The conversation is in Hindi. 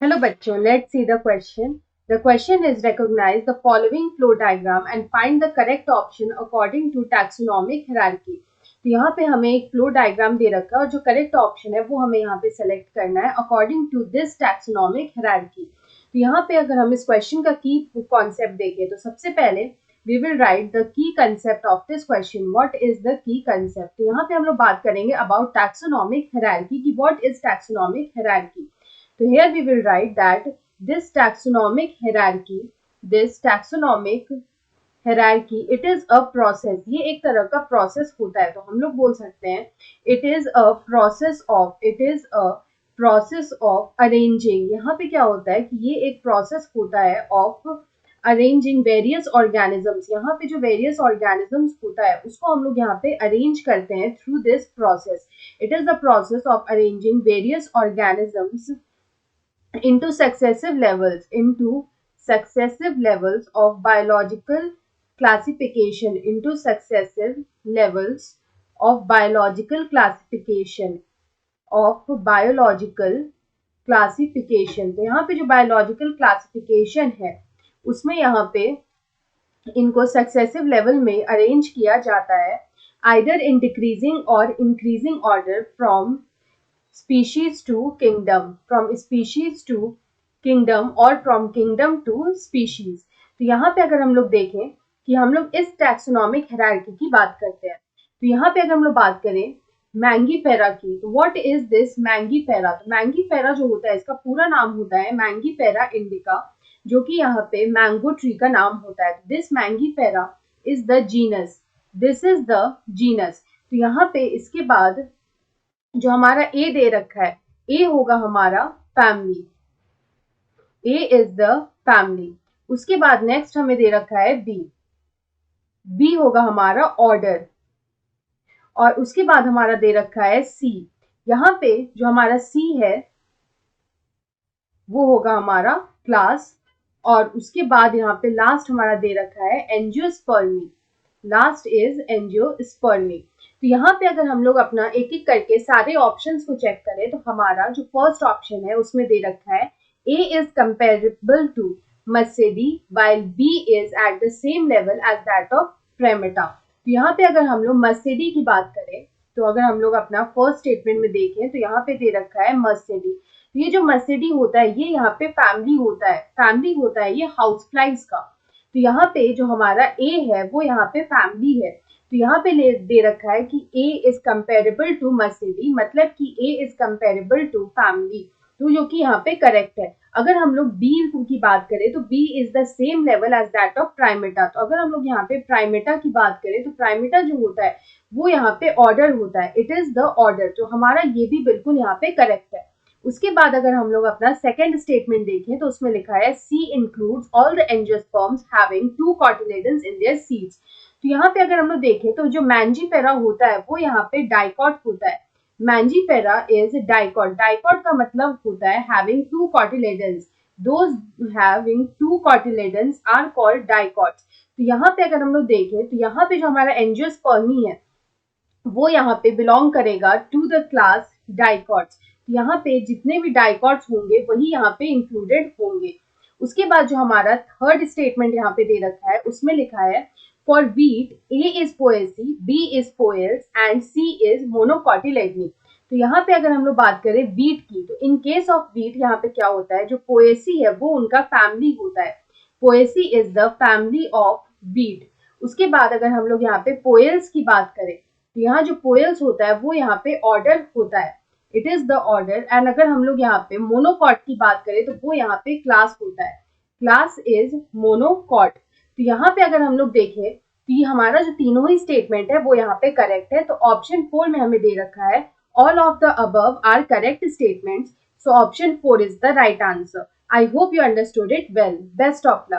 Hello बच्चों, let's see the question. The question is recognize the following flow diagram and find the correct option according to taxonomic hierarchy. तो यहाँ पे हमें एक फ्लो डायग्राम दे रखा है और जो करेक्ट ऑप्शन है वो हमें यहाँ पे सेलेक्ट करना है according to this taxonomic hierarchy. तो यहाँ पे अगर हम इस क्वेश्चन का की कॉन्सेप्ट देखें तो सबसे पहले we will write the key concept of this question. What is the key concept? तो यहाँ पे हम लोग बात करेंगे अबाउट टैक्सोनॉमिक हायरार्की की what is taxonomic hierarchy. So here we will write that this taxonomic hierarchy, it is a process. ये एक तरह का process होता है. तो हम लोग बोल सकते हैं it is a process of arranging. यहाँ पे क्या होता है कि ये एक process होता है of arranging various organisms. यहाँ पे जो various organisms होता है उसको हम लोग यहाँ पे arrange करते हैं through this process. It is the process of arranging various organisms into successive levels of biological classification तो यहाँ पे जो बायोलॉजिकल क्लासिफिकेशन है उसमें यहाँ पे इनको सक्सेसिव लेवल में अरेंज किया जाता है आइदर इन डिक्रीजिंग और increasing order from species to kingdom, from species to kingdom or from kingdom to species. तो यहाँ पे अगर हम लोग देखें कि हम लोग इस टैक्सोनॉमिक हायरार्की की बात करते हैं तो यहाँ पे अगर हम लोग बात करें मैंगीफेरा की तो व्हाट इज दिस मैंगीफेरा. तो मैंगीफेरा जो होता है इसका पूरा नाम होता है मैंगीफेरा इंडिका जो कि यहाँ पे मैंगो ट्री का नाम होता है. This Mangifera is the genus. This is the genus. तो यहाँ पे इसके बाद जो हमारा ए दे रखा है ए होगा हमारा family. A is the family. उसके बाद नेक्स्ट हमें दे रखा है बी. बी होगा हमारा ऑर्डर और उसके बाद हमारा दे रखा है सी. यहाँ पे जो हमारा सी है वो होगा हमारा क्लास और उसके बाद यहाँ पे लास्ट हमारा दे रखा है एंजियोस्पर्मी. Last is angiospermae. तो यहाँ पे अगर हम लोग अपना एक एक करके सारे ऑप्शंस को चेक करें तो हमारा जो फर्स्ट ऑप्शन है उसमें दे रखा है A is comparable to Mercedes while B is at the same level as that of प्रेमेटा. तो यहाँ पे अगर हम लोग मस्सेडी की बात करें तो अगर हम लोग अपना फर्स्ट स्टेटमेंट में देखें तो यहाँ पे दे रखा है मस्सेडी. तो ये जो मस्सेडी होता है ये यहाँ पे फैमिली होता है ये हाउस फ्लाइज का. तो यहाँ पे जो हमारा ए है वो यहाँ पे फैमिली है. तो यहाँ पे दे रखा है कि A इज कंपेरेबल टू मस्सेडी मतलब कि A is comparable to family. तो जो कि यहाँ पे करेक्ट है. अगर हम लोग B की बात करें तो B is the same level as that of primata. तो अगर हम लोग यहाँ पे प्राइमेटा की बात करें तो प्राइमेटा जो होता है वो यहाँ पे ऑर्डर होता है. It is the order. तो हमारा ये भी बिल्कुल यहाँ पे करेक्ट है. उसके बाद अगर हम लोग अपना सेकेंड स्टेटमेंट देखें तो उसमें लिखा है C includes all the angiosperms having 2 cotyledons in their seeds. तो यहाँ पे अगर हम लोग देखें तो जो मैंजीफेरा होता है वो यहाँ पे डाइकॉट होता है. Mangifera is dicot. डाइकॉट का मतलब होता है having 2 cotyledons. Those having 2 cotyledons are called dicots. तो यहाँ पे अगर हम लोग देखें तो यहाँ पे जो हमारा एंजियोस्पर्मी है वो यहाँ पे बिलोंग करेगा टू द क्लास डाइकॉट्स. यहाँ पे जितने भी डाइकॉट्स होंगे वही यहाँ पे इंक्लूडेड होंगे. उसके बाद जो हमारा थर्ड स्टेटमेंट यहाँ पे दे रखा है उसमें लिखा है for wheat A is poaceae, B is poales and C is monocotyledony. तो यहाँ पे अगर हम लोग बात करें wheat की तो इन केस ऑफ wheat यहाँ पे क्या होता है जो पोएसी है वो उनका फैमिली होता है. Poaceae is the family of wheat. उसके बाद अगर हम लोग यहाँ पे पोएल्स की बात करें तो यहाँ जो पोएल्स होता है वो यहाँ पे ऑर्डर होता है. It is the order. And अगर हम लोग यहाँ पे मोनोकॉट की बात करें तो वो यहाँ पे क्लास होता है. Class is monocot. तो यहाँ पे अगर हम लोग देखें तो ये हमारा जो तीनों ही स्टेटमेंट है वो यहाँ पे करेक्ट है. तो ऑप्शन 4 में हमें दे रखा है all of the above are correct statements. So option 4 is the right answer. I hope you understood it well. Best of luck.